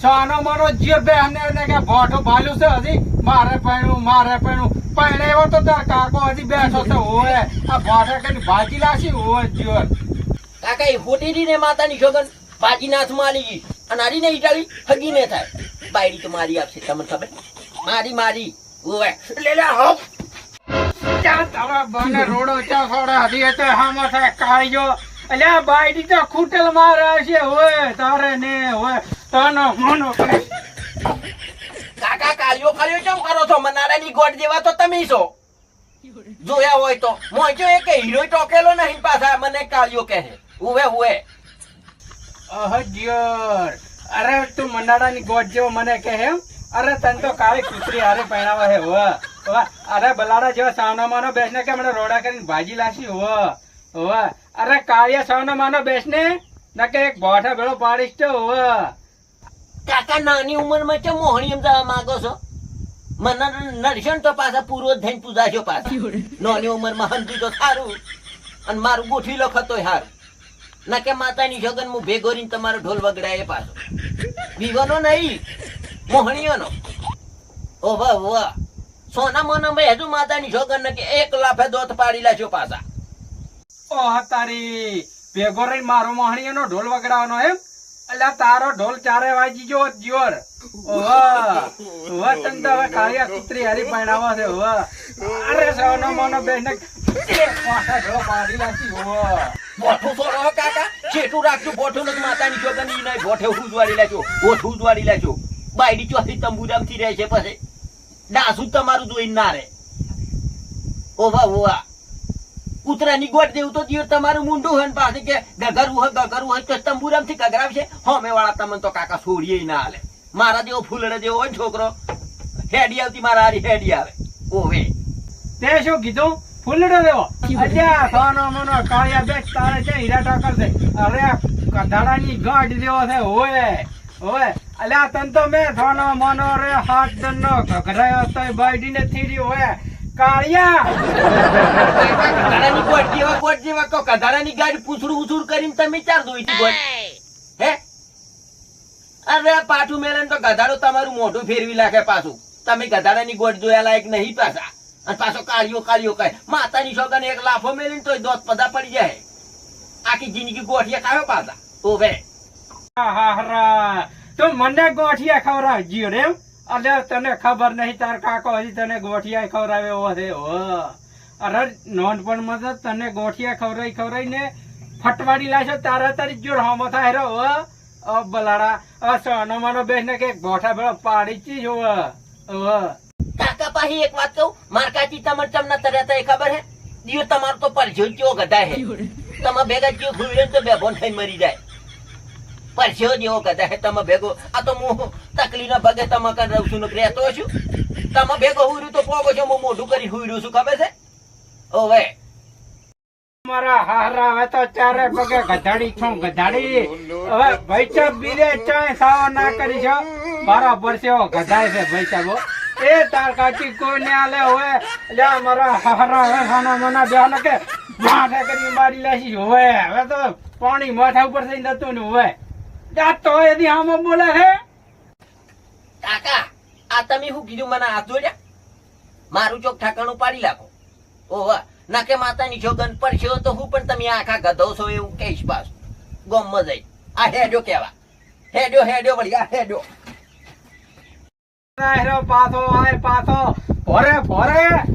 સોનો મારો જીવ બેહને ને કે ભોઠો ભાલ્યું છે હજી મારે પૈણું પૈણે એવો તો તાર કાકો હજી બેઠો છે ઓય આ ભોઠે કઈ ભાજી લાશી ઓય જીવર કાકા એ ફોટી ને માતાની છોકન ભાજી નાથમાં આલી ગઈ અને આરી ને ઈટાળી હગી ને થાય બાયડી તો મારી આપશે તમને ખબર મારી ઓવે લે હો ત્યાં તારા બને રોડો ચા થોડા હજી એટલે હામો થાય કાળજો અલ્યા બાયડી તો ખૂટેલ મારે છે ઓય તારે ને ઓય તનો મોનો કાકા કાળિયો કેમ કરો છો મનારાની ગોડ જેવા તો તમે છો જોયા હોય તો મોજો એક હીરો ટોકેલો નહીં પાછા મને કાળિયો કહે ઉવે અહજર અરે તું મંડાડાની ગોટ જેવો મને કહે એમ અરે તને તો કાળી કૂતરી હારે પહેરાવા હે અરે બલાડા જેવા સાવનો માનો બેસને કે મને રોડા કરીને ભાજી લાશી અરે કાળિયા સાવનો માનો બેસને ના કે એક બોઠા ભેળો પાડીશ તો કાકા નાની ઉંમરમાં કેમ મોહણી જવા માંગો છો મને નરસણ તો પાછા પૂરો થઈને પૂજાશો પાછા નાની ઉંમરમાં હંધી તો સારું અને મારું ગોઠવી લો ખતોય હારું ના કે માતાની જગન હું ભેગો રહીને તમારો ઢોલ વગડાય પાછો વિવાનો નહીં મોહણીઓનો ઓ વાહ સોના મોના મેં હજુ માતાની જગન ને કે 1 લાફે દોત પાડી લાશો પાછા ઓહ તારી ભેગો રહીને મારો મોહણીઓનો ઢોલ વગડાવવાનો એમ અલ્યા તારો ઢોલ ચારે વાગી ગયો જોર તને તો હવે કાળિયા કૂતરી હારી પહેરાવા છે અરે સોનો મોનો બેસને પાડી લાશી બોઠું તો રહો કાકા છેટું રાખજો બોઠું ને માતાની જોગન ઈ નહીં બોઠે ઉજવાડી લેજો ઓઠ ઉજવાડી લેજો બાયડી ચોથી તંબુરામ થી રહે છે પછી ડાસુ તમારું જોઈને ના રે ઓવા કૂતરાની ગોટ દેવું તો દિયો તમારું મુંડું હોય ને પાછી કે ગગરવું હોય તો તંબુરામ થી ગગરાવશે હોમે વાળા તમને તો કાકા છોડીએ ના હાલે મારા જેવો ફૂલડે જેવો હોય છોકરો હેડી આવતી મારા હારી હેડી આવે ઓવે તે શું કીધું ફૂલડો દેવો અલ્યા સોનો મોનો કાળિયા બેસ તારે છે હીરા ટાકર છે અરે કધાડાની ગાઢ જેવો છે ઓય અલ્યા તન તો મેં સોનો મોનો રે હાથ દનનો ઘઘરાયો તો બાયડી ને થીરી હોય કાળિયા કધાડાની ગોટ જેવા કો કધાડાની ગાડી પૂછડું કરીને તમે ચાર દોઈતી ગોટ હે અરે પાછું મેલન તો ગધાડો તમારું મોઢું ફેરવી નાખે પાછું તમે ગધાડાની ગોટ જોયા લાયક નહીં પાછા અને પાછો કાળિયો કહે માતાની છોકરાને 1 લાફો મેલીને તોય દોત પદા પડી જાય આખી જિંદગી ગોઠિયા ખાયો પાછા ઓવે તો મને ગોઠિયા ખવડાવ જીઓ રે અરે તને ખબર નહીં તાર કાકો હજી તને ગોઠિયા ખવડાવ્યો છે અરે નોનપણમાં તો તને ગોઠિયા ખવડાવીને ફટવાડી લાશો તારા તારી જોર હોમો થાય રો બલાડા સોનો માનો બેસને કે ગોઠા ભેળો પાડી ચી જો કાકા પાહી એક વાત કહું મારકાચી તમાર ચમના તર્યા એ ખબર હે દિયો તમારો તો પરછો જેવો ગધા હે તમે ભેગા જેવો ખુલ્લે તો બેભોન થઈને મરી જાય પરછો જેવો ગધા હે તમે ભેગો આ તો હું તકલીના ભગે તમે કન રહું છું રહેતો છું તમે ભેગો હુર્યું તો પોગો છો હું મોઢું કરી હુર્યું છું ખબર છે ઓવે મારા હારા હવે તો ચારે પગે ગધાડી છું ગધાડી હવે ભૈચા બીરે ચાય સાવો ના કરી છો બરાબર છે ગધાય છે ભૈચા એ તાર કાચી કોઈ ને આલે હોય લ્યા મારા હારા હવે ખાના મના બેહને કે માથે કરી મારી લાશી હોય હવે તો પાણી માથા ઉપર થઈને જતું ને હોય જા તો એદી આમો બોલે હે કાકા આ તમે શું કીધું મને હાથ જોડ્યા મારું ચોક ઠાકાણું પાડી નાખો ઓહ ના કે માતાની જોગન પર છે તો હું પણ તમે આખા ગધો છો એવું કહીશ પાછું ગોમમાં જઈ આ હેડ્યો કેવા હેડ્યો વળી આ હેડ્યો પાછો ભરે